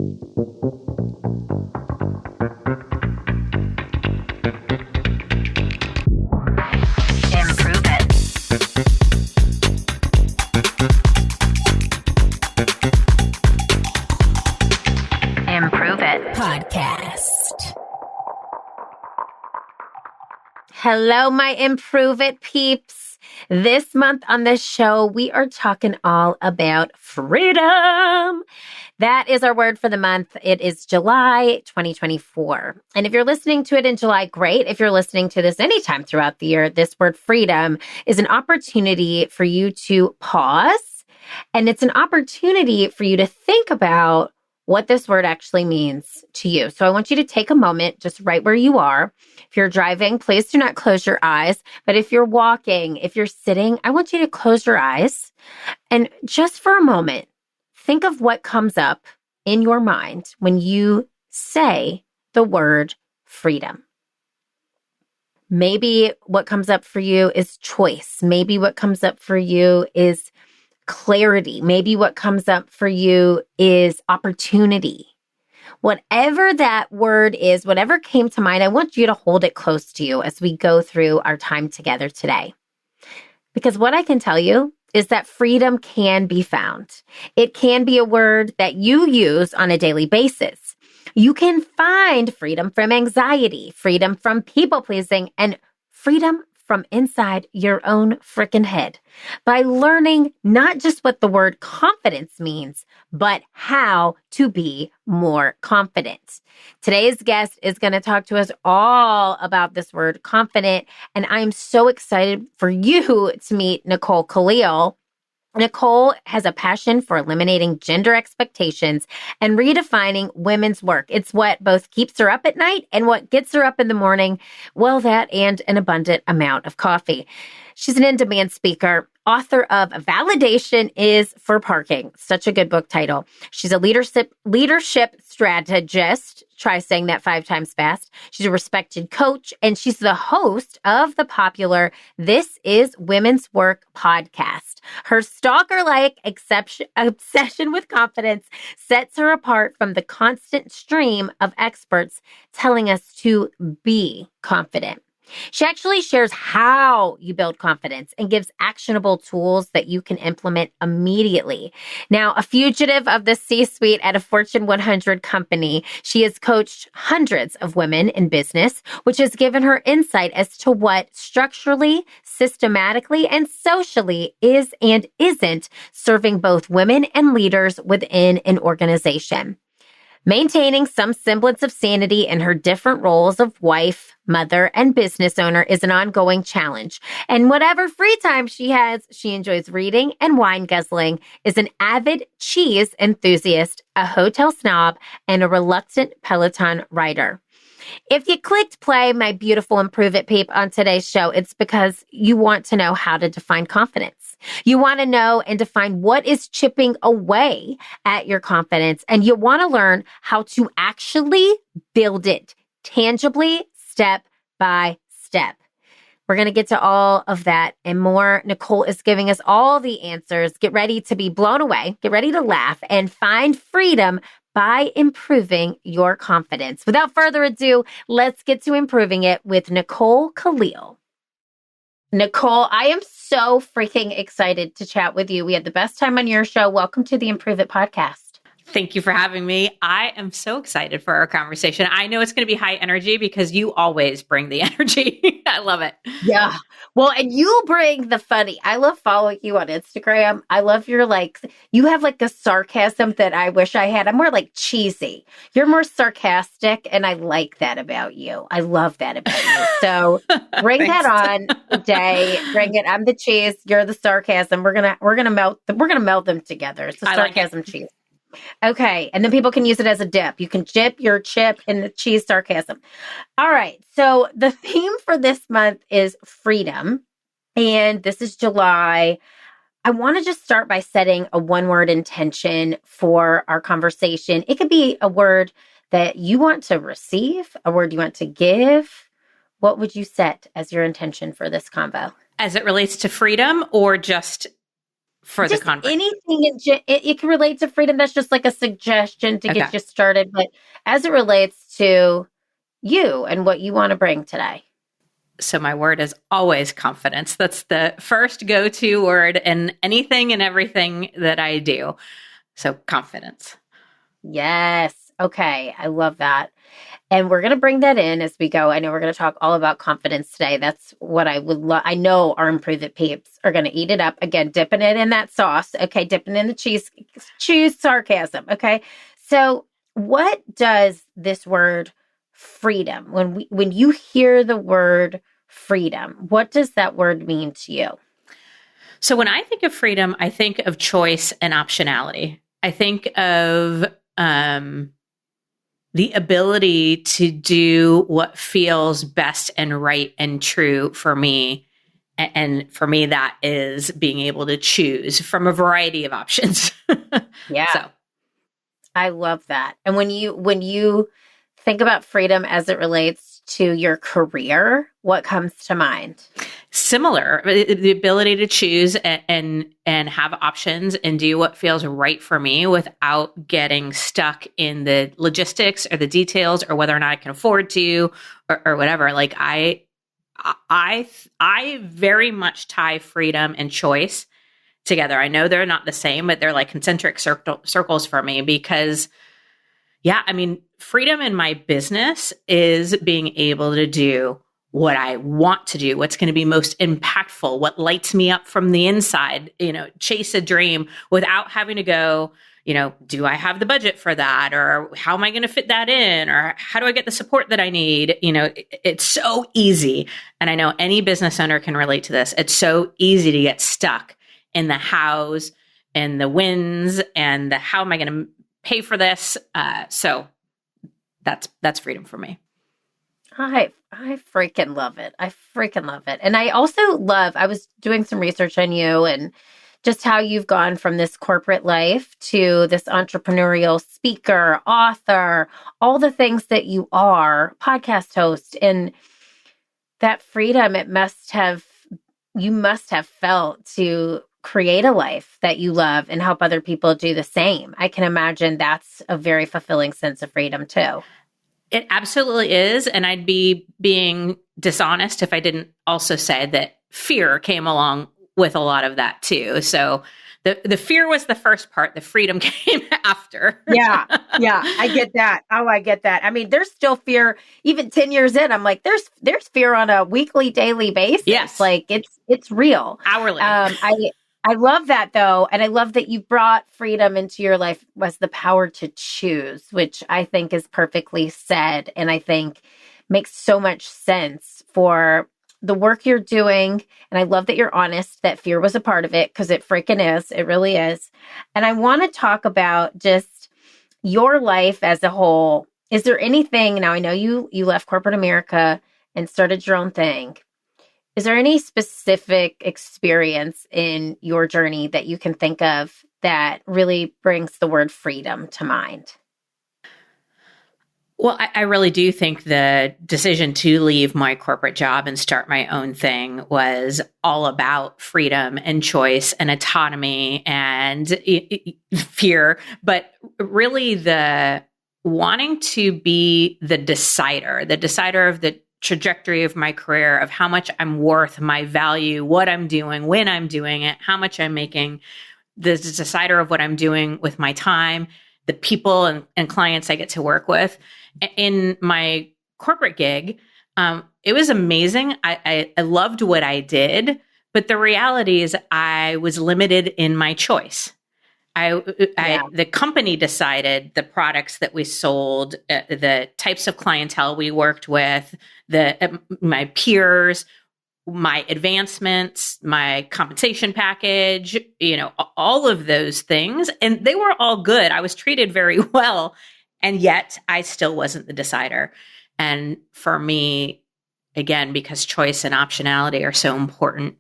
Improve it. Improve it. Podcast. Hello, my Improve It peeps. This month on the show, we are talking all about freedom. That is our word for the month. It is July 2024. And if you're listening to it in July, great. If you're listening to this anytime throughout the year, this word freedom is an opportunity for you to pause. And it's an opportunity for you to think about what this word actually means to you. So I want you to take a moment just right where you are. If you're driving, please do not close your eyes. But if you're walking, if you're sitting, I want you to close your eyes and just for a moment, think of what comes up in your mind when you say the word freedom. Maybe what comes up for you is choice. Maybe what comes up for you is clarity. Maybe what comes up for you is opportunity. Whatever that word is, whatever came to mind, I want you to hold it close to you as we go through our time together today. Because what I can tell you is that freedom can be found. It can be a word that you use on a daily basis. You can find freedom from anxiety, freedom from people pleasing, and freedom from inside your own freaking head by learning not just what the word confidence means, but how to be more confident. Today's guest is going to talk to us all about this word confident, and I'm so excited for you to meet Nicole Kalil. Nicole has a passion for eliminating gender expectations and redefining women's work. It's what both keeps her up at night and what gets her up in the morning. Well, that and an abundant amount of coffee. She's an in-demand speaker, author of Validation is for Parking. Such a good book title. She's a leadership strategist. Try saying that 5 times fast. She's a respected coach, and she's the host of the popular This Is Women's Work podcast. Her stalker-like obsession with confidence sets her apart from the constant stream of experts telling us to be confident. She actually shares how you build confidence and gives actionable tools that you can implement immediately. Now, a fugitive of the C-suite at a Fortune 100 company, she has coached hundreds of women in business, which has given her insight as to what structurally, systematically, and socially is and isn't serving both women and leaders within an organization. Maintaining some semblance of sanity in her different roles of wife, mother, and business owner is an ongoing challenge. And whatever free time she has, she enjoys reading and wine guzzling, is an avid cheese enthusiast, a hotel snob, and a reluctant Peloton rider. If you clicked play, my beautiful Improve It peep, on today's show, it's because you want to know how to define confidence. You want to know and define what is chipping away at your confidence, and you want to learn how to actually build it tangibly, step by step. We're going to get to all of that and more. Nicole is giving us all the answers. Get ready to be blown away. Get ready to laugh and find freedom by improving your confidence. Without further ado, let's get to improving it with Nicole Kalil. Nicole, I am so freaking excited to chat with you. We had the best time on your show. Welcome to the Improve It podcast. Thank you for having me. I am so excited for our conversation. I know it's going to be high energy because you always bring the energy. I love it. Yeah. Well, and you bring the funny. I love following you on Instagram. I love your you have a sarcasm that I wish I had. I'm more cheesy. You're more sarcastic, and I like that about you. I love that about you. So bring that on today. Bring it. I'm the cheese. You're the sarcasm. We're gonna melt them together. It's the sarcasm cheese. Okay. And then people can use it as a dip. You can dip your chip in the cheese sarcasm. All right. So the theme for this month is freedom. And this is July. I want to just start by setting a one-word intention for our conversation. It could be a word that you want to receive, a word you want to give. What would you set as your intention for this convo? As it relates to freedom or just for the Just conversation. anything, it can relate to freedom. That's just like a suggestion to get Okay. you started. But as it relates to you and what you want to bring today. So my word is always confidence. That's the first go-to word in anything and everything that I do. So confidence. Yes. Okay. I love that. And we're going to bring that in as we go. I know we're going to talk all about confidence today. That's what I would love. I know our Improve It peeps are going to eat it up. Again, dipping it in that sauce. Okay. Dipping in the cheese. Choose sarcasm. Okay. So what does this word freedom, when you hear the word freedom, what does that word mean to you? So when I think of freedom, I think of choice and optionality. I think of the ability to do what feels best and right and true for me. And for me, that is being able to choose from a variety of options. Yeah. So I love that. And when you think about freedom as it relates to your career, what comes to mind? similar, the ability to choose and have options and do what feels right for me without getting stuck in the logistics or the details or whether or not I can afford to or whatever. Like I very much tie freedom and choice together. I know they're not the same, but they're like concentric circles for me because, yeah, I mean, freedom in my business is being able to do what I want to do, what's going to be most impactful, what lights me up from the inside, chase a dream without having to go, do I have the budget for that? Or how am I going to fit that in? Or how do I get the support that I need? It's so easy. And I know any business owner can relate to this. It's so easy to get stuck in the hows and the wins and the how am I going to pay for this? So that's freedom for me. I freaking love it. I freaking love it. And I also I was doing some research on you and just how you've gone from this corporate life to this entrepreneurial speaker, author, all the things that you are, podcast host, and that freedom you must have felt to create a life that you love and help other people do the same. I can imagine that's a very fulfilling sense of freedom too. It absolutely is. And I'd be being dishonest if I didn't also say that fear came along with a lot of that too. So the fear was the first part. The freedom came after. Yeah. I get that. Oh, I get that. I mean, there's still fear. Even 10 years in, I'm like, there's fear on a weekly, daily basis. Yes. Like it's real. Hourly. I love that though. And I love that you brought freedom into your life was the power to choose, which I think is perfectly said. And I think makes so much sense for the work you're doing. And I love that you're honest that fear was a part of it because it freaking is. It really is. And I want to talk about just your life as a whole. Is there anything, now I know you left corporate America and started your own thing. Is there any specific experience in your journey that you can think of that really brings the word freedom to mind? Well, I really do think the decision to leave my corporate job and start my own thing was all about freedom and choice and autonomy and fear, but really the wanting to be the decider of the trajectory of my career, of how much I'm worth, my value, what I'm doing, when I'm doing it, how much I'm making, the decider of what I'm doing with my time, the people and clients I get to work with. In my corporate gig, it was amazing. I loved what I did, but the reality is I was limited in my choice. The company decided the products that we sold, the types of clientele we worked with, my peers, my advancements, my compensation package, all of those things. And they were all good. I was treated very well. And yet I still wasn't the decider. And for me, again, because choice and optionality are so important,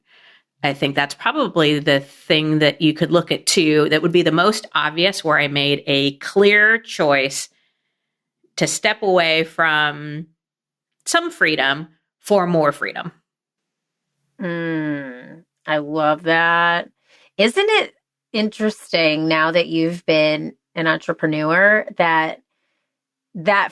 I think that's probably the thing that you could look at too, that would be the most obvious, where I made a clear choice to step away from some freedom for more freedom. I love that. Isn't it interesting now that you've been an entrepreneur that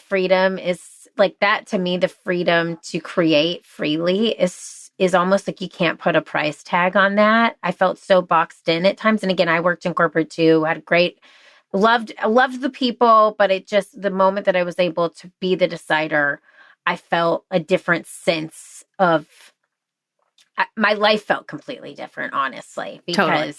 freedom is like that to me, the freedom to create freely is almost like you can't put a price tag on that. I felt so boxed in at times. And again, I worked in corporate too, had loved the people, but it just, the moment that I was able to be the decider, I felt a different sense of my life felt completely different, honestly, because Totally.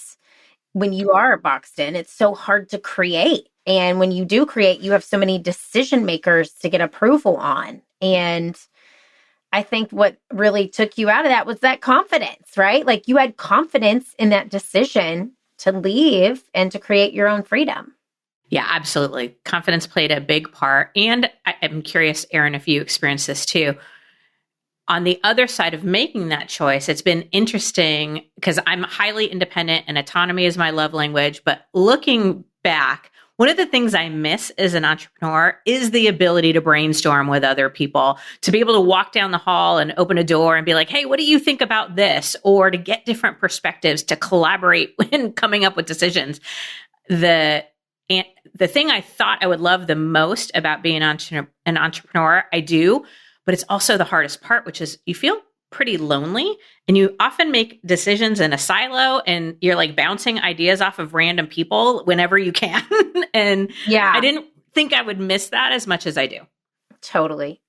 when you are boxed in, it's so hard to create. And when you do create, you have so many decision makers to get approval on. And I think what really took you out of that was that confidence, right? Like you had confidence in that decision to leave and to create your own freedom. Yeah, absolutely. Confidence played a big part. And I'm curious, Erin, if you experienced this too. On the other side of making that choice, it's been interesting because I'm highly independent and autonomy is my love language. But looking back, one of the things I miss as an entrepreneur is the ability to brainstorm with other people, to be able to walk down the hall and open a door and be like, hey, what do you think about this? Or to get different perspectives, to collaborate when coming up with decisions. The thing I thought I would love the most about being an entrepreneur, I do, but it's also the hardest part, which is you feel pretty lonely and you often make decisions in a silo and you're like bouncing ideas off of random people whenever you can. And Yeah, I didn't think I would miss that as much as I do. totally.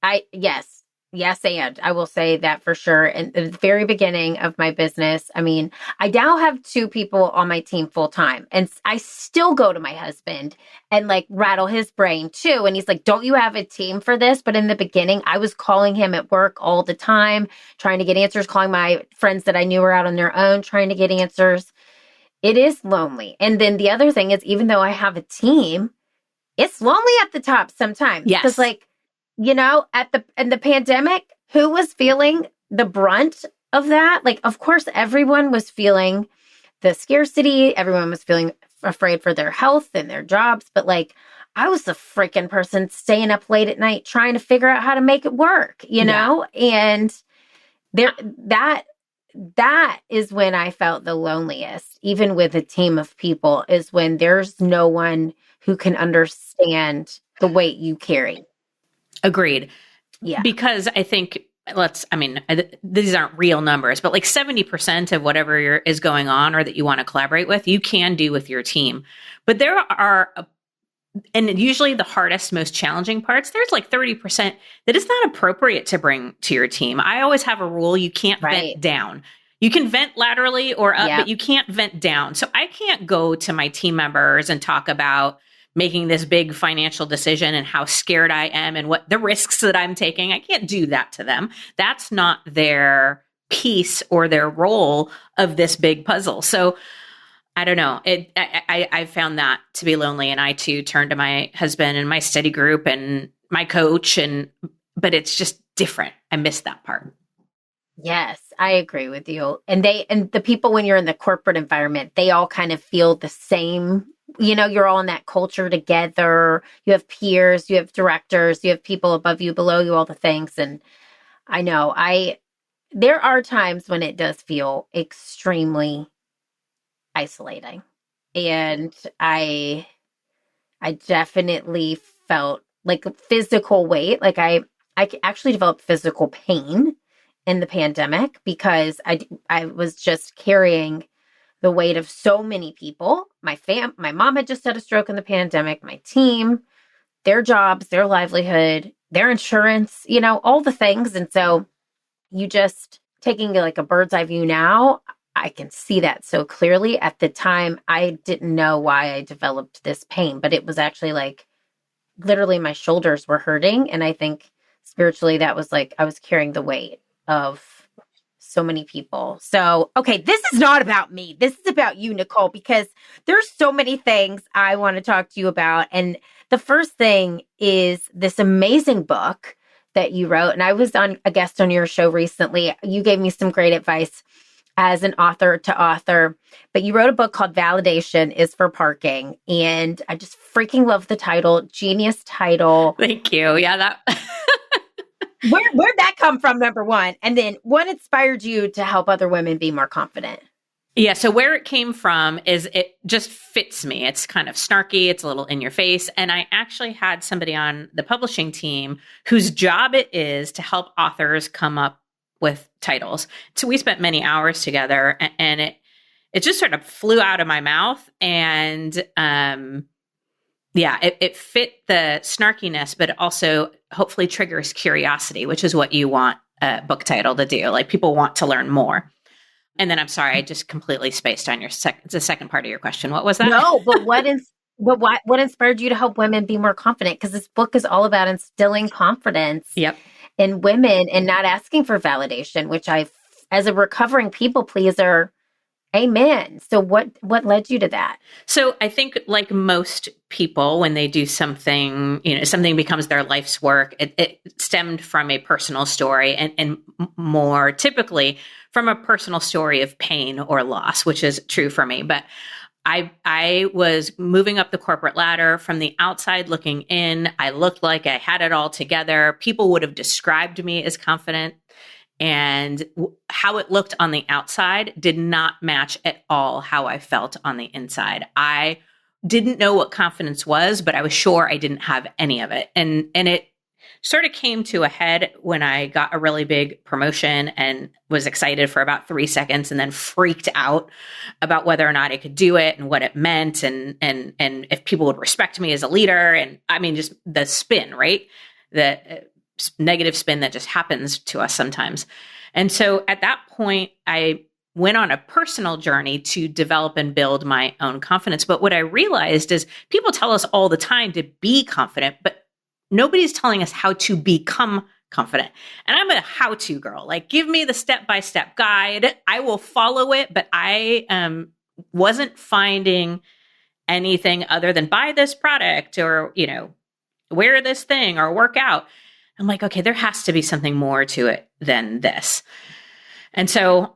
Yes, and I will say that for sure. In the very beginning of my business, I mean, I now have 2 people on my team full time, and I still go to my husband and like rattle his brain too. And he's like, don't you have a team for this? But in the beginning, I was calling him at work all the time, trying to get answers, calling my friends that I knew were out on their own, trying to get answers. It is lonely. And then the other thing is, even though I have a team, it's lonely at the top sometimes. Yes. Because like, in the pandemic, who was feeling the brunt of that? Like, of course, everyone was feeling the scarcity. Everyone was feeling afraid for their health and their jobs. But like, I was the freaking person staying up late at night trying to figure out how to make it work, And that is when I felt the loneliest, even with a team of people, is when there's no one who can understand the weight you carry. Agreed. Yeah. Because I think these aren't real numbers, but like 70% of whatever is going on or that you want to collaborate with, you can do with your team. But there are, and usually the hardest, most challenging parts, there's like 30% that is not appropriate to bring to your team. I always have a rule. You can't vent down. You can vent laterally or up, but you can't vent down. So I can't go to my team members and talk about making this big financial decision and how scared I am and what the risks that I'm taking. I can't do that to them. That's not their piece or their role of this big puzzle. So I don't know. I found that to be lonely. And I too turned to my husband and my study group and my coach, but it's just different. I miss that part. Yes, I agree with you. And the people, when you're in the corporate environment, they all kind of feel the same. You're all in that culture together. You have peers, you have directors, you have people above you, below you, all the things. And I know there are times when it does feel extremely isolating. And I definitely felt like physical weight. Like I actually developed physical pain in the pandemic because I was just carrying the weight of so many people. My mom had just had a stroke in the pandemic, my team, their jobs, their livelihood, their insurance, all the things. And so you just taking like a bird's eye view now, I can see that so clearly. At the time, I didn't know why I developed this pain, but it was actually like literally my shoulders were hurting. And I think spiritually that was like I was carrying the weight of so many people. So, okay, this is not about me. This is about you, Nicole, because there's so many things I want to talk to you about. And the first thing is this amazing book that you wrote. And I was on a guest on your show recently. You gave me some great advice as an author to author, but you wrote a book called Validation is for Parking. And I just freaking love the title. Genius title. Thank you. Yeah, that Where'd that come from, number one? And then what inspired you to help other women be more confident? Yeah. So where it came from is it just fits me. It's kind of snarky. It's a little in your face. And I actually had somebody on the publishing team whose job it is to help authors come up with titles. So we spent many hours together, and it just sort of flew out of my mouth. And it fit the snarkiness, but it also hopefully triggers curiosity, which is what you want a book title to do. Like, people want to learn more. And then I'm sorry, I just completely spaced on the second part of your question. What was that? No, but what inspired you to help women be more confident? Because this book is all about instilling confidence in women and not asking for validation, which as a recovering people pleaser, amen. So what led you to that? So I think, like most people, when they do something, something becomes their life's work, it stemmed from a personal story, and more typically from a personal story of pain or loss, which is true for me. But I was moving up the corporate ladder. From the outside looking in, I looked like I had it all together. People would have described me as confident. And how it looked on the outside did not match at all how I felt on the inside. I didn't know what confidence was, but I was sure I didn't have any of it. And it sort of came to a head when I got a really big promotion and was excited for about 3 seconds and then freaked out about whether or not I could do it and what it meant and if people would respect me as a leader. And I mean, just the spin, right? The negative spin that just happens to us sometimes. And so at that point, I went on a personal journey to develop and build my own confidence. But what I realized is people tell us all the time to be confident, but nobody's telling us how to become confident. And I'm a how-to girl. Like, give me the step-by-step guide. I will follow it, but I wasn't finding anything other than buy this product or, wear this thing or work out. I'm like, okay, there has to be something more to it than this. And so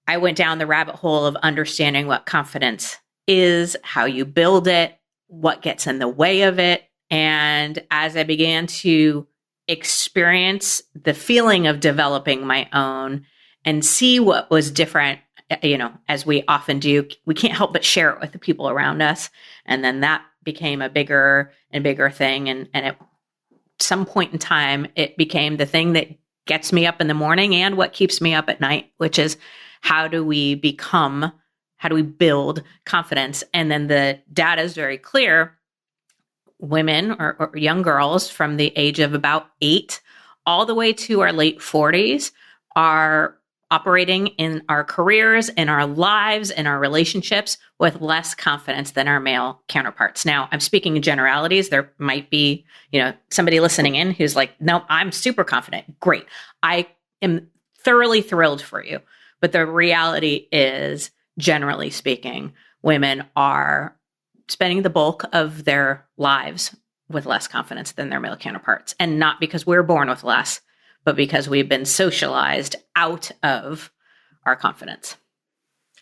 I went down the rabbit hole of understanding what confidence is, how you build it, what gets in the way of it. And as I began to experience the feeling of developing my own and see what was different, as we often do, we can't help but share it with the people around us. And then that became a bigger and bigger thing. And at some point in time, it became the thing that gets me up in the morning and what keeps me up at night, which is how do we build confidence? And then the data is very clear. Women or young girls from the age of about 8 all the way to our late 40s are operating in our careers, in our lives, in our relationships with less confidence than our male counterparts. Now, I'm speaking in generalities. There might be, somebody listening in who's like, no, I'm super confident. Great. I am thoroughly thrilled for you. But the reality is, generally speaking, women are spending the bulk of their lives with less confidence than their male counterparts. And not because we're born with less, but because we've been socialized out of our confidence.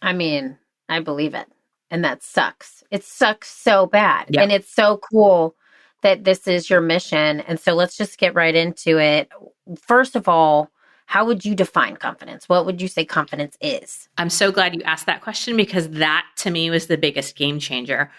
I mean, I believe it. And that sucks. It sucks so bad. Yeah. And it's so cool that this is your mission. And so let's just get right into it. First of all, how would you define confidence? What would you say confidence is? I'm so glad you asked that question, because that to me was the biggest game changer.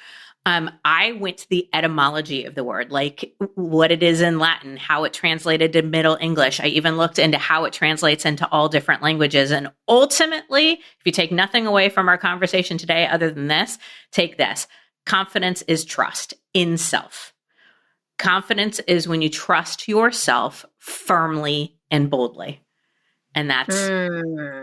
I went to the etymology of the word, like what it is in Latin, how it translated to Middle English. I even looked into how it translates into all different languages. And ultimately, if you take nothing away from our conversation today other than this, take this. Confidence is trust in self. Confidence is when you trust yourself firmly and boldly. And that's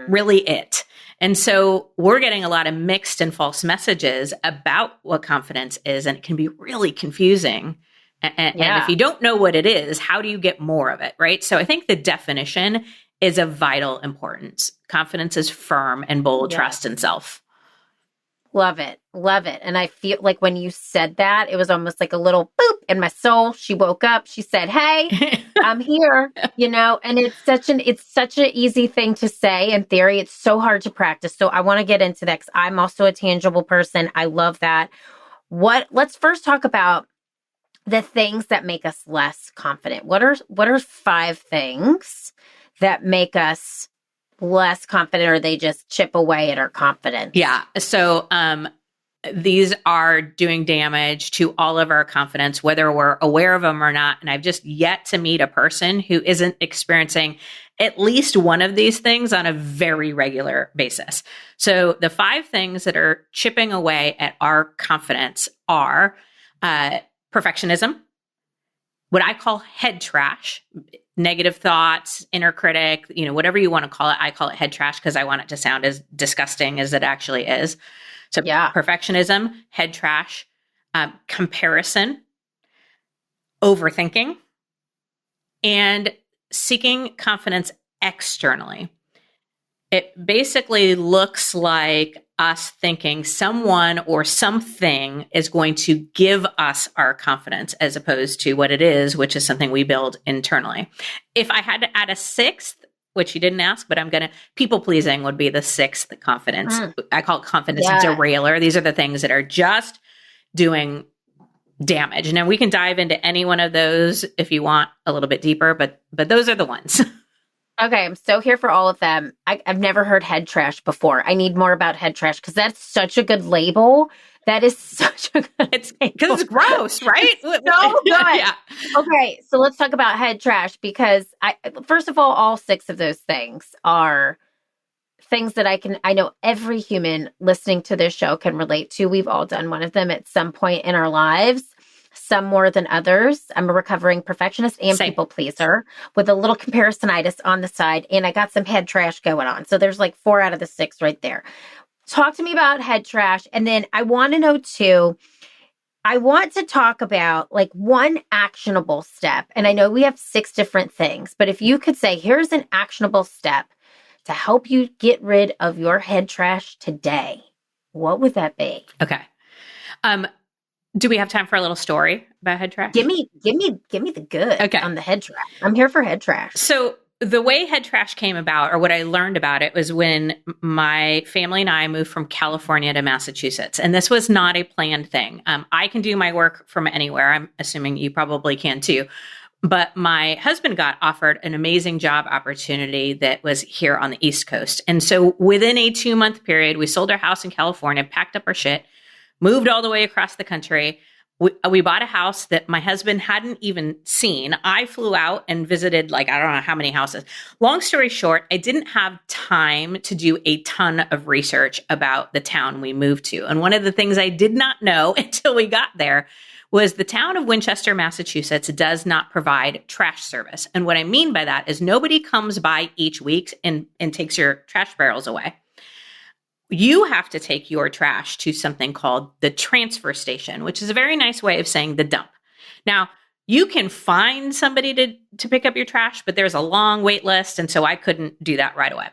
really it. And so we're getting a lot of mixed and false messages about what confidence is, and it can be really confusing. And if you don't know what it is, how do you get more of it, right? So I think the definition is of vital importance. Confidence is firm and bold trust in self. Love it. Love it. And I feel like when you said that, it was almost like a little boop in my soul. She woke up. She said, hey, I'm here, and it's such an easy thing to say in theory. It's so hard to practice. So I want to get into that because I'm also a tangible person. I love that. Let's first talk about the things that make us less confident. What are 5 things that make us less confident or they just chip away at our confidence? Yeah. So these are doing damage to all of our confidence, whether we're aware of them or not. And I've just yet to meet a person who isn't experiencing at least one of these things on a very regular basis. So the 5 things that are chipping away at our confidence are perfectionism, what I call head trash, negative thoughts, inner critic, whatever you want to call it. I call it head trash because I want it to sound as disgusting as it actually is. So perfectionism, head trash, comparison, overthinking, and seeking confidence externally. It basically looks like us thinking someone or something is going to give us our confidence as opposed to what it is, which is something we build internally. If I had to add a 6th, which you didn't ask, but I'm going to, people pleasing would be the 6th confidence. I call it confidence derailer. These are the things that are just doing damage. Now we can dive into any one of those if you want a little bit deeper, but those are the ones. Okay, I'm so here for all of them. I've never heard head trash before. I need more about head trash because that's such a good label. That is such a good Because it's gross, right? It's so good. Yeah. Okay, so let's talk about head trash because first of all 6 of those things are things that I know every human listening to this show can relate to. We've all done one of them at some point in our lives. Some more than others. I'm a recovering perfectionist and people pleaser with a little comparisonitis on the side. And I got some head trash going on. So there's like 4 out of the 6 right there. Talk to me about head trash. And then I want to know too, I want to talk about like one actionable step. And I know we have 6 different things, but if you could say, here's an actionable step to help you get rid of your head trash today, what would that be? Okay. Do we have time for a little story about head trash? Give me the good on the head trash. I'm here for head trash. So the way head trash came about, or what I learned about it, was when my family and I moved from California to Massachusetts. And this was not a planned thing. I can do my work from anywhere. I'm assuming you probably can too. But my husband got offered an amazing job opportunity that was here on the East Coast. And so within a 2-month period, we sold our house in California, packed up our shit, moved all the way across the country. We bought a house that my husband hadn't even seen. I flew out and visited, I don't know how many houses. Long story short, I didn't have time to do a ton of research about the town we moved to. And one of the things I did not know until we got there was the town of Winchester, Massachusetts does not provide trash service. And what I mean by that is nobody comes by each week and takes your trash barrels away. You have to take your trash to something called the transfer station, which is a very nice way of saying the dump. Now, you can find somebody to pick up your trash, but there's a long wait list, and so I couldn't do that right away.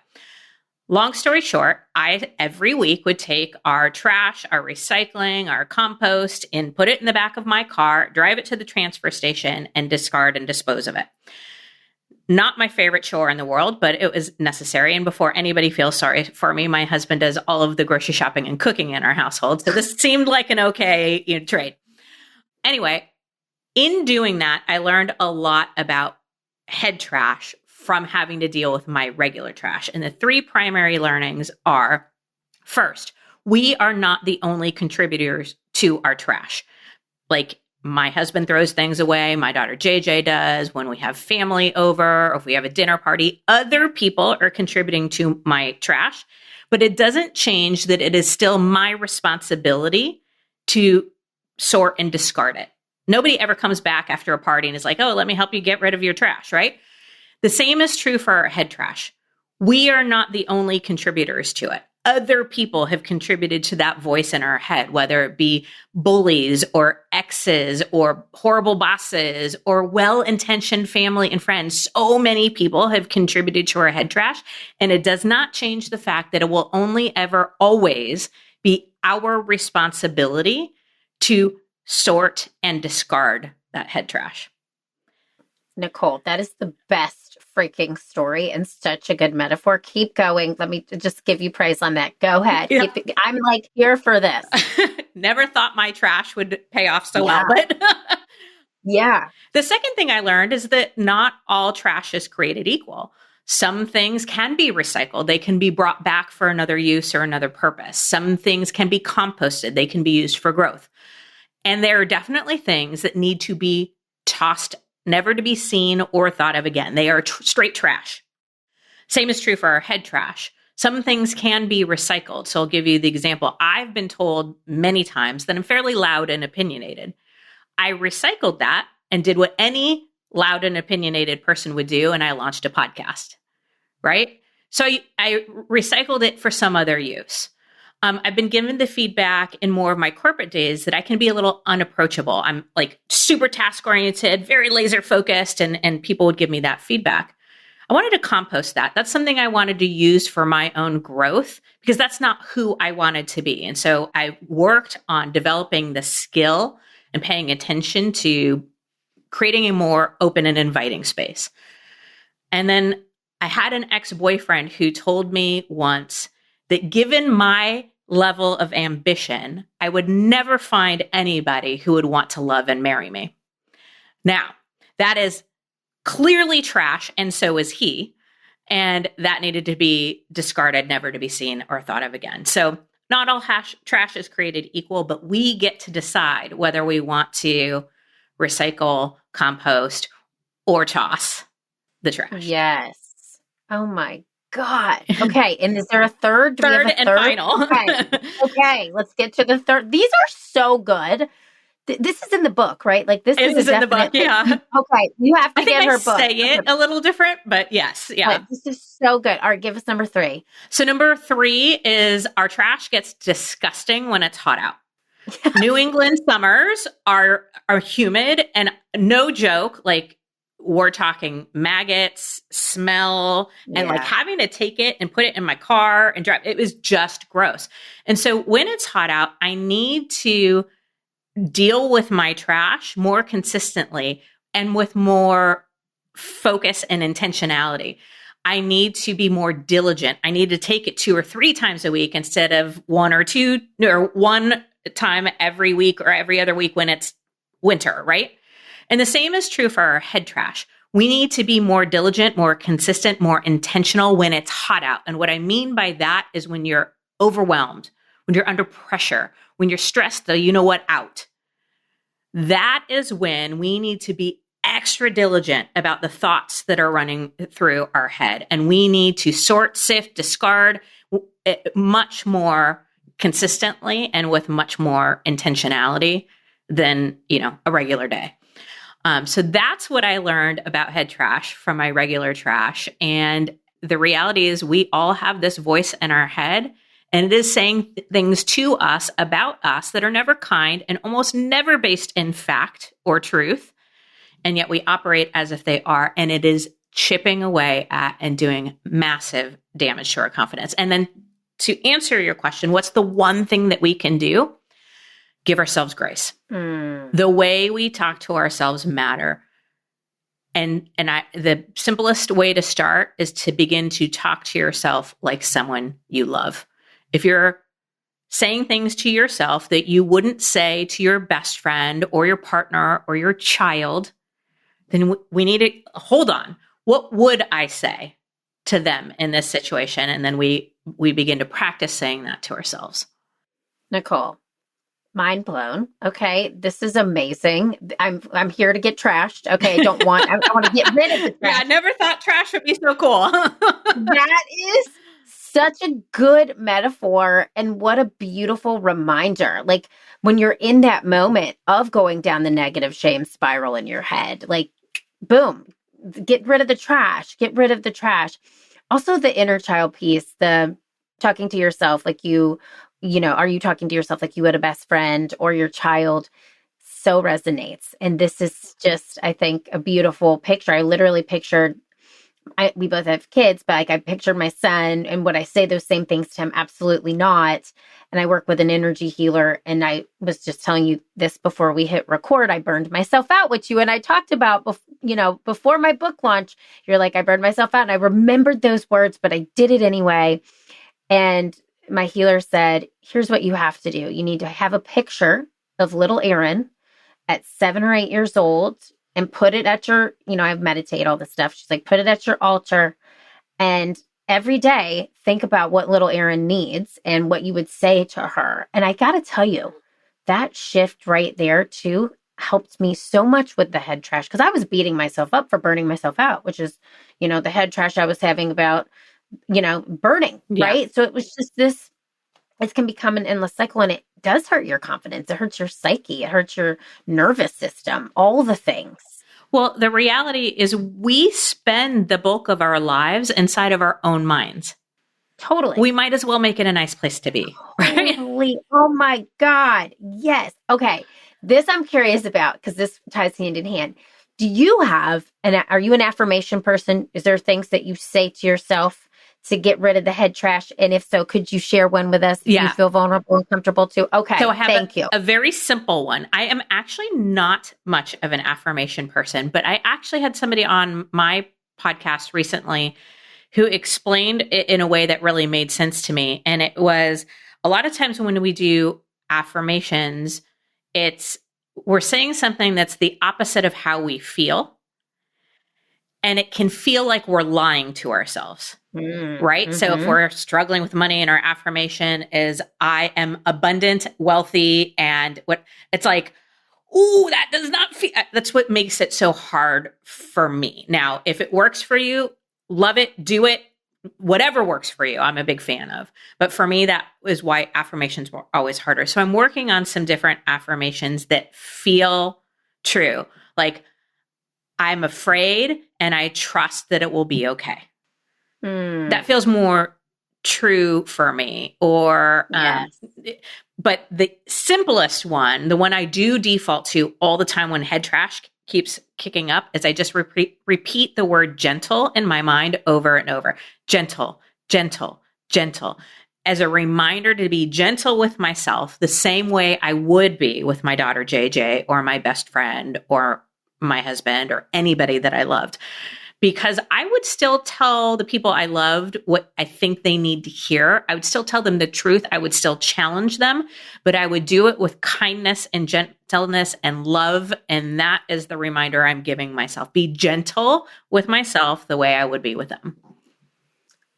Long story short, I every week would take our trash, our recycling, our compost, and put it in the back of my car, drive it to the transfer station, and discard and dispose of it. Not my favorite chore in the world, but it was necessary. And before anybody feels sorry for me, my husband does all of the grocery shopping and cooking in our household. So this seemed like an okay trade. Anyway, in doing that, I learned a lot about head trash from having to deal with my regular trash. And the 3 primary learnings are, first, we are not the only contributors to our trash. My husband throws things away. My daughter JJ does. When we have family over, or if we have a dinner party, other people are contributing to my trash. But it doesn't change that it is still my responsibility to sort and discard it. Nobody ever comes back after a party and is like, oh, let me help you get rid of your trash, right? The same is true for our head trash. We are not the only contributors to it. Other people have contributed to that voice in our head, whether it be bullies or exes or horrible bosses or well-intentioned family and friends. So many people have contributed to our head trash, and it does not change the fact that it will only ever always be our responsibility to sort and discard that head trash. Nicole, that is the best freaking story and such a good metaphor. Keep going. Let me just give you praise on that. Go ahead. Yeah. I'm here for this. Never thought my trash would pay off so well, but yeah. The second thing I learned is that not all trash is created equal. Some things can be recycled. They can be brought back for another use or another purpose. Some things can be composted. They can be used for growth. And there are definitely things that need to be tossed, never to be seen or thought of again. They are straight trash. Same is true for our head trash. Some things can be recycled. So I'll give you the example. I've been told many times that I'm fairly loud and opinionated. I recycled that and did what any loud and opinionated person would do, and I launched a podcast, right? So I recycled it for some other use. I've been given the feedback in more of my corporate days that I can be a little unapproachable. I'm like super task oriented, very laser focused, and people would give me that feedback. I wanted to compost that. That's something I wanted to use for my own growth because that's not who I wanted to be. And so I worked on developing the skill and paying attention to creating a more open and inviting space. And then I had an ex-boyfriend who told me once that given my level of ambition, I would never find anybody who would want to love and marry me. Now, that is clearly trash, and so is he. And that needed to be discarded, never to be seen or thought of again. So not all trash is created equal, but we get to decide whether we want to recycle, compost, or toss the trash. Yes. Oh my God. Okay. And is there a third? Third and final. Okay. Let's get to the third. These are so good. This is in the book, right? Like this is in the book. Yeah. Okay. You have to get her book. I say it a little different, but yes. Yeah. Right, this is so good. All right. Give us number 3. So number 3 is our trash gets disgusting when it's hot out. New England summers are humid, and no joke, like we're talking maggots, smell, and like having to take it and put it in my car and drive. It was just gross. And so when it's hot out, I need to deal with my trash more consistently and with more focus and intentionality. I need to be more diligent. I need to take it 2 or 3 times a week instead of 1 or 2 or 1 time every week or every other week when it's winter, right? And the same is true for our head trash. We need to be more diligent, more consistent, more intentional when it's hot out. And what I mean by that is when you're overwhelmed, when you're under pressure, when you're stressed, the you know what out. That is when we need to be extra diligent about the thoughts that are running through our head. And we need to sort, sift, discard much more consistently and with much more intentionality than, a regular day. So that's what I learned about head trash from my regular trash. And the reality is we all have this voice in our head, and it is saying things to us about us that are never kind and almost never based in fact or truth. And yet we operate as if they are, and it is chipping away at and doing massive damage to our confidence. And then to answer your question, what's the one thing that we can do? Give ourselves grace. The way we talk to ourselves matter. And the simplest way to start is to begin to talk to yourself like someone you love. If you're saying things to yourself that you wouldn't say to your best friend or your partner or your child, then we need to hold on. What would I say to them in this situation? And then we begin to practice saying that to ourselves. Nicole, mind blown. Okay. This is amazing. I'm here to get trashed. Okay. I want to get rid of the trash. Yeah, I never thought trash would be so cool. That is such a good metaphor, and what a beautiful reminder. Like when you're in that moment of going down the negative shame spiral in your head, like boom, get rid of the trash, get rid of the trash. Also the inner child piece, the talking to yourself like are you talking to yourself like you had a best friend or your child? So resonates. And this is just, I think, a beautiful picture. I literally pictured, we both have kids, but like I pictured my son, and would I say those same things to him? Absolutely not. And I work with an energy healer, and I was just telling you this before we hit record. I burned myself out, which you and I talked about, before my book launch. You're like, I burned myself out, and I remembered those words, but I did it anyway. And my healer said, here's what you have to do. You need to have a picture of little Erin at 7 or 8 years old and put it at your, I meditate all this stuff. She's like, put it at your altar And every day, think about what little Erin needs and what you would say to her. And I got to tell you, that shift right there too helped me so much with the head trash because I was beating myself up for burning myself out, which is, the head trash I was having about, burning, Yeah. right? So it was just this, it can become an endless cycle and it does hurt your confidence. It hurts your psyche. It hurts your nervous system, all the things. Well, the reality is we spend the bulk of our lives inside of our own minds. Totally. We might as well make it a nice place to be. Right? Totally. Oh my God. Yes. Okay. This I'm curious about because this ties hand in hand. Do you have are you an affirmation person? Is there things that you say to yourself to get rid of the head trash? And if so, could you share one with us if you feel vulnerable and comfortable to? Okay. So I have thank you. A very simple one. I am actually not much of an affirmation person, but I actually had somebody on my podcast recently who explained it in a way that really made sense to me. And it was a lot of times when we do affirmations, we're saying something that's the opposite of how we feel. And it can feel like we're lying to ourselves, right? So if we're struggling with money and our affirmation is, I am abundant, wealthy, and it's like, ooh, that does not feel, that's what makes it so hard for me. Now, if it works for you, love it, do it, whatever works for you, I'm a big fan of. But for me, that is why affirmations were always harder. So I'm working on some different affirmations that feel true. Like, I'm afraid and I trust that it will be okay. That feels more true for me. Or, yes. But the simplest one, the one I do default to all the time when head trash keeps kicking up, is I just repeat the word gentle in my mind over and over. Gentle, gentle, gentle. As a reminder to be gentle with myself the same way I would be with my daughter, JJ, or my best friend, or my husband, or anybody that I loved. Because I would still tell the people I loved what I think they need to hear. I would still tell them the truth. I would still challenge them, but I would do it with kindness and gentleness and love. And that is the reminder I'm giving myself. Be gentle with myself the way I would be with them.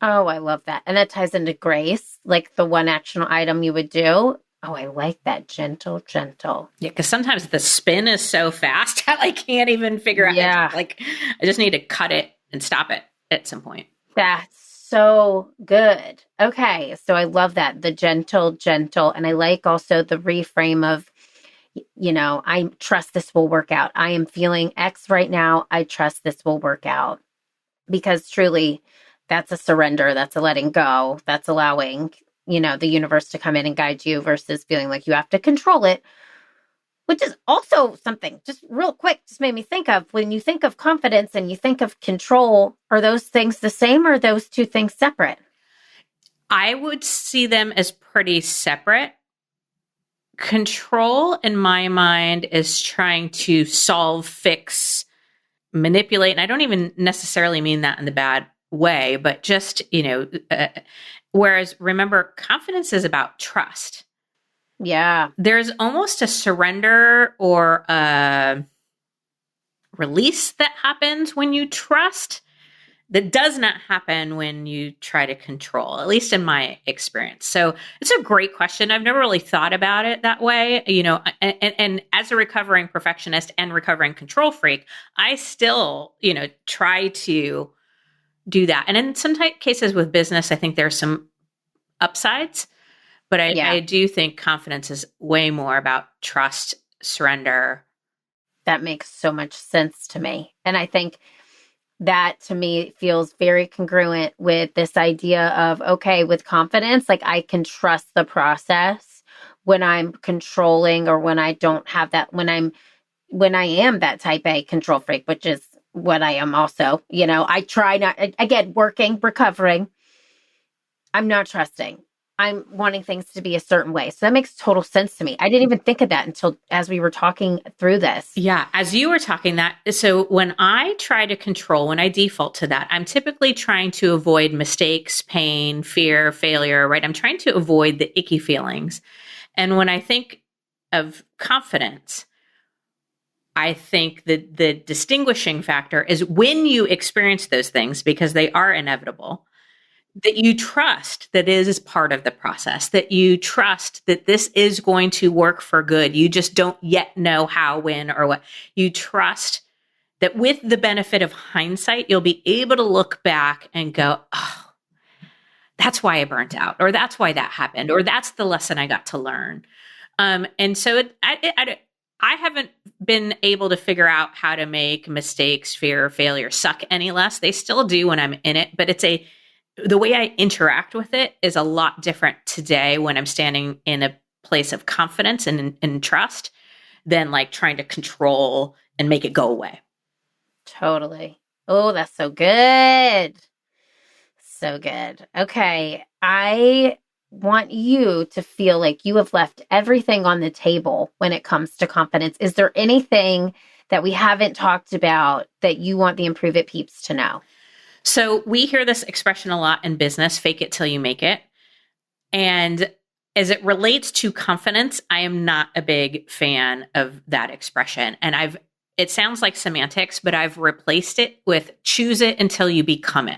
Oh, I love that. And that ties into grace, like the one action item you would do. Oh, I like that. Gentle, gentle. Yeah, because sometimes the spin is so fast that I can't even figure out. Yeah. Like, I just need to cut it and stop it at some point. That's so good. Okay. So I love that. The gentle, gentle. And I like also the reframe of, I trust this will work out. I am feeling X right now. I trust this will work out. Because truly, that's a surrender. That's a letting go. That's allowing the universe to come in and guide you versus feeling like you have to control it, which is also something just real quick, just made me think of when you think of confidence and you think of control, are those things the same or are those two things separate? I would see them as pretty separate. Control in my mind is trying to solve, fix, manipulate. And I don't even necessarily mean that in the bad way, but just, whereas remember, confidence is about trust. Yeah. There's almost a surrender or a release that happens when you trust that does not happen when you try to control, at least in my experience. So it's a great question. I've never really thought about it that way, and as a recovering perfectionist and recovering control freak, I still, try to do that. And in some cases with business, I think there's some upsides, but I do think confidence is way more about trust, surrender. That makes so much sense to me. And I think that to me feels very congruent with this idea of, okay, with confidence, like I can trust the process when I'm controlling or when I don't have that, when I am that type A control freak, which is what I am also, I try not, again, working, recovering. I'm not trusting. I'm wanting things to be a certain way. So that makes total sense to me. I didn't even think of that until as we were talking through this. Yeah. As you were talking that, so when I try to control, when I default to that, I'm typically trying to avoid mistakes, pain, fear, failure, right? I'm trying to avoid the icky feelings. And when I think of confidence, I think that the distinguishing factor is when you experience those things, because they are inevitable, that you trust that it is part of the process, that you trust that this is going to work for good. You just don't yet know how, when, or what. You trust that with the benefit of hindsight, you'll be able to look back and go, oh, that's why I burnt out, or that's why that happened, or that's the lesson I got to learn. And so I haven't been able to figure out how to make mistakes, fear, or failure suck any less. They still do when I'm in it, but the way I interact with it is a lot different today when I'm standing in a place of confidence and trust than like trying to control and make it go away. Totally. Oh, that's so good. So good. Okay. I want you to feel like you have left everything on the table when it comes to confidence. Is there anything that we haven't talked about that you want the Improve It peeps to know? So we hear this expression a lot in business, fake it till you make it. And as it relates to confidence, I am not a big fan of that expression. And it sounds like semantics, but I've replaced it with choose it until you become it.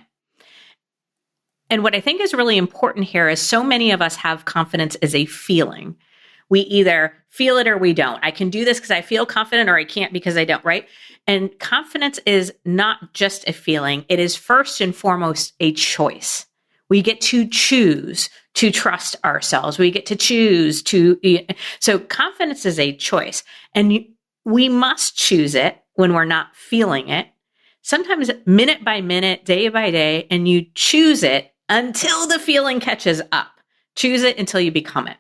And what I think is really important here is so many of us have confidence as a feeling. We either feel it or we don't. I can do this because I feel confident, or I can't because I don't, right? And confidence is not just a feeling. It is first and foremost a choice. We get to choose to trust ourselves. We get to choose to. So confidence is a choice. And we must choose it when we're not feeling it, sometimes minute by minute, day by day, and you choose it until the feeling catches up. Choose it until you become it.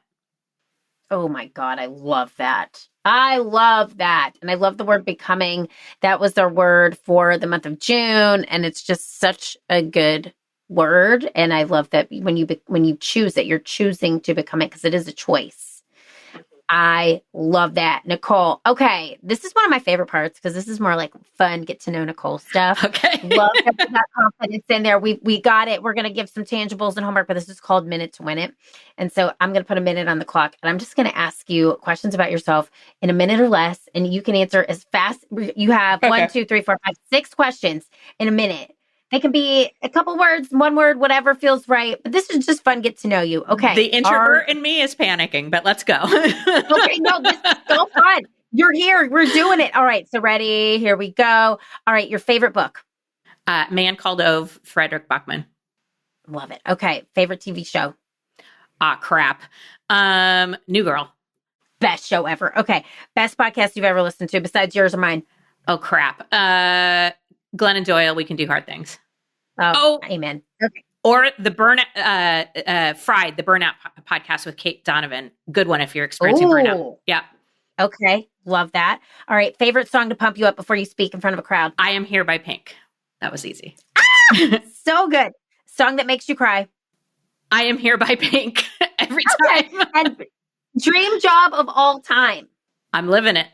Oh my God, I love that. I love that. And I love the word becoming. That was our word for the month of June. And it's just such a good word. And I love that when you choose it, you're choosing to become it because it is a choice. I love that. Nicole. Okay. This is one of my favorite parts because this is more like fun, get to know Nicole stuff. Okay. Love that we got confidence in there. We got it. We're going to give some tangibles and homework, but this is called Minute to Win It. And so I'm going to put a minute on the clock and I'm just going to ask you questions about yourself in a minute or less. And you can answer as fast. You have 1, 2, 3, 4, 5, 6 questions in a minute. They can be a couple words, one word, whatever feels right. But this is just fun. Get to know you. Okay. The introvert in me is panicking, but let's go. Okay. No, this is so fun. You're here. We're doing it. All right. So ready? Here we go. All right. Your favorite book? Man Called Ove, Frederick Bachman. Love it. Okay. Favorite TV show? Crap. New Girl. Best show ever. Okay. Best podcast you've ever listened to besides yours or mine? Oh, crap. Glennon Doyle, We Can Do Hard Things. Oh, amen. Okay. Or the Burnout, Fried, the Burnout podcast with Kate Donovan. Good one if you're experiencing burnout. Yeah. Okay. Love that. All right. Favorite song to pump you up before you speak in front of a crowd? I Am Here by Pink. That was easy. So good. Song that makes you cry? I Am Here by Pink every time. And dream job of all time? I'm living it.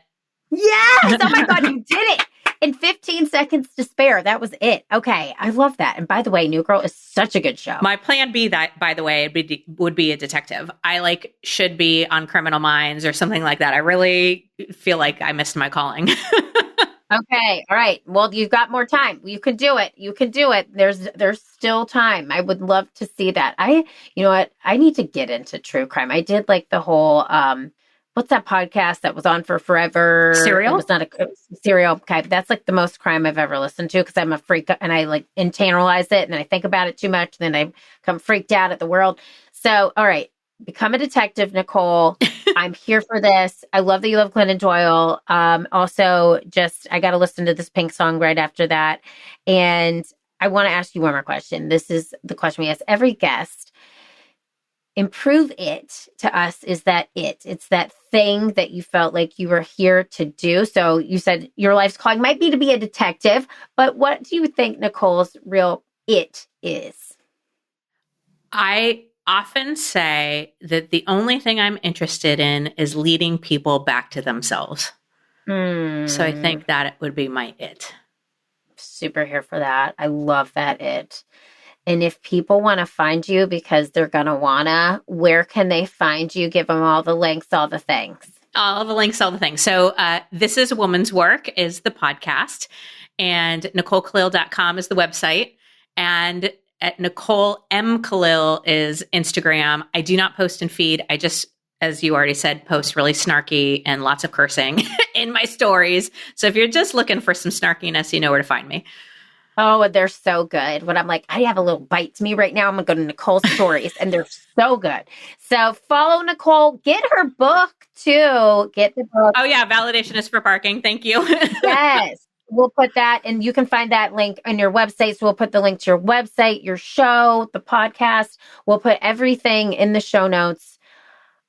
Yes. Oh my God, you did it. In 15 seconds to spare. That was it. Okay. I love that. And by the way, New Girl is such a good show. My plan B, that, by the way, would be a detective. I should be on Criminal Minds or something like that. I really feel like I missed my calling. Okay. All right. Well, you've got more time. You can do it. You can do it. There's still time. I would love to see that. You know what? I need to get into true crime. I did the whole, what's that podcast that was on for forever? Serial? It was not a Serial. Okay. But that's the most crime I've ever listened to because I'm a freak and I internalize it and then I think about it too much. And then I become freaked out at the world. So, all right. Become a detective, Nicole. I'm here for this. I love that you love Glennon Doyle. Also, I got to listen to this Pink song right after that. And I want to ask you one more question. This is the question we ask every guest. Improve it to us is that it's that thing that you felt like you were here to do. So you said your life's calling might be to be a detective, but what do you think Nicole's real it is? I often say that the only thing I'm interested in is leading people back to themselves. So I think that it would be my it. Super here for that. I love that it. And if people want to find you because they're going to wanna, where can they find you? Give them all the links, all the things. All the links, all the things. So This is Woman's Work is the podcast, and NicoleKalil.com is the website. And at Nicole M. Kalil is Instagram. I do not post and feed. I just, as you already said, post really snarky and lots of cursing in my stories. So if you're just looking for some snarkiness, you know where to find me. Oh, they're so good. When I'm like, I have a little bite to me right now, I'm going to go to Nicole's stories, and they're so good. So follow Nicole. Get her book, too. Get the book. Oh, yeah. Validation is for parking. Thank you. Yes. We'll put that, and you can find that link on your website. So we'll put the link to your website, your show, the podcast. We'll put everything in the show notes.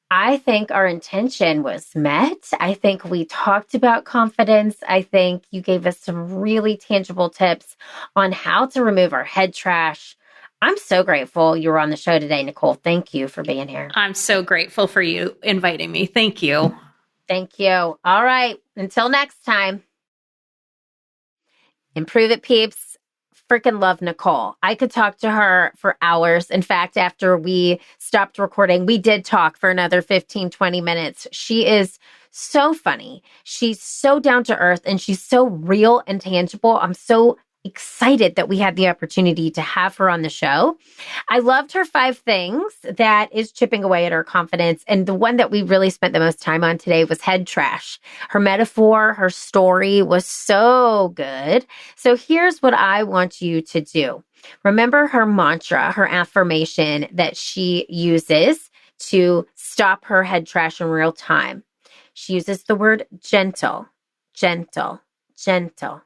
I think our intention was met. I think we talked about confidence. I think you gave us some really tangible tips on how to remove our head trash. I'm so grateful you were on the show today, Nicole. Thank you for being here. I'm so grateful for you inviting me. Thank you. Thank you. All right. Until next time. Improve it, peeps. Freaking love Nicole. I could talk to her for hours. In fact, after we stopped recording, we did talk for another 15, 20 minutes. She is so funny. She's so down to earth, and she's so real and tangible. I'm so excited that we had the opportunity to have her on the show. I loved her 5 things that is chipping away at her confidence. And the one that we really spent the most time on today was head trash. Her metaphor, her story was so good. So here's what I want you to do. Remember her mantra, her affirmation that she uses to stop her head trash in real time. She uses the word gentle, gentle, gentle.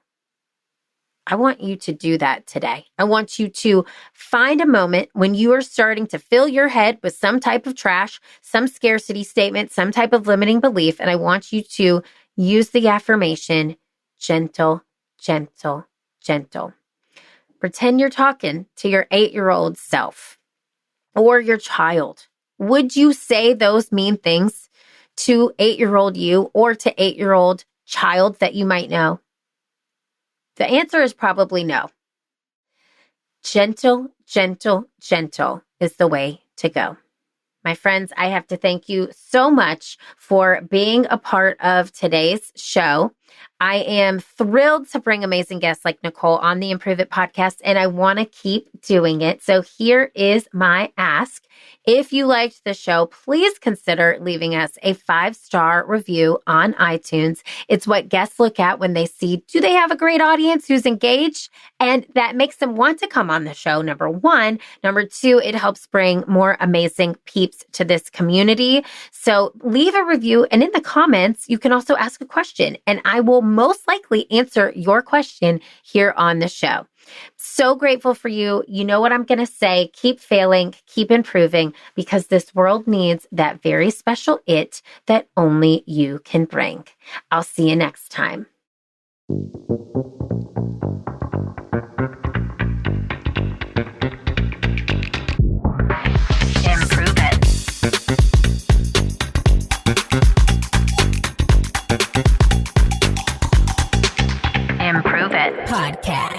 I want you to do that today. I want you to find a moment when you are starting to fill your head with some type of trash, some scarcity statement, some type of limiting belief, and I want you to use the affirmation, gentle, gentle, gentle. Pretend you're talking to your 8-year-old self or your child. Would you say those mean things to 8-year-old you or to 8-year-old child that you might know? The answer is probably no. Gentle, gentle, gentle is the way to go. My friends, I have to thank you so much for being a part of today's show. I am thrilled to bring amazing guests like Nicole on the Improve It podcast, and I want to keep doing it. So here is my ask. If you liked the show, please consider leaving us a 5-star review on iTunes. It's what guests look at when they see, do they have a great audience who's engaged? And that makes them want to come on the show, number 1. Number 2, it helps bring more amazing peeps to this community. So leave a review, and in the comments, you can also ask a question, and I will most likely answer your question here on the show. So grateful for you. You know what I'm going to say. Keep failing, keep improving, because this world needs that very special it that only you can bring. I'll see you next time. Improve it. Improve it. Podcast.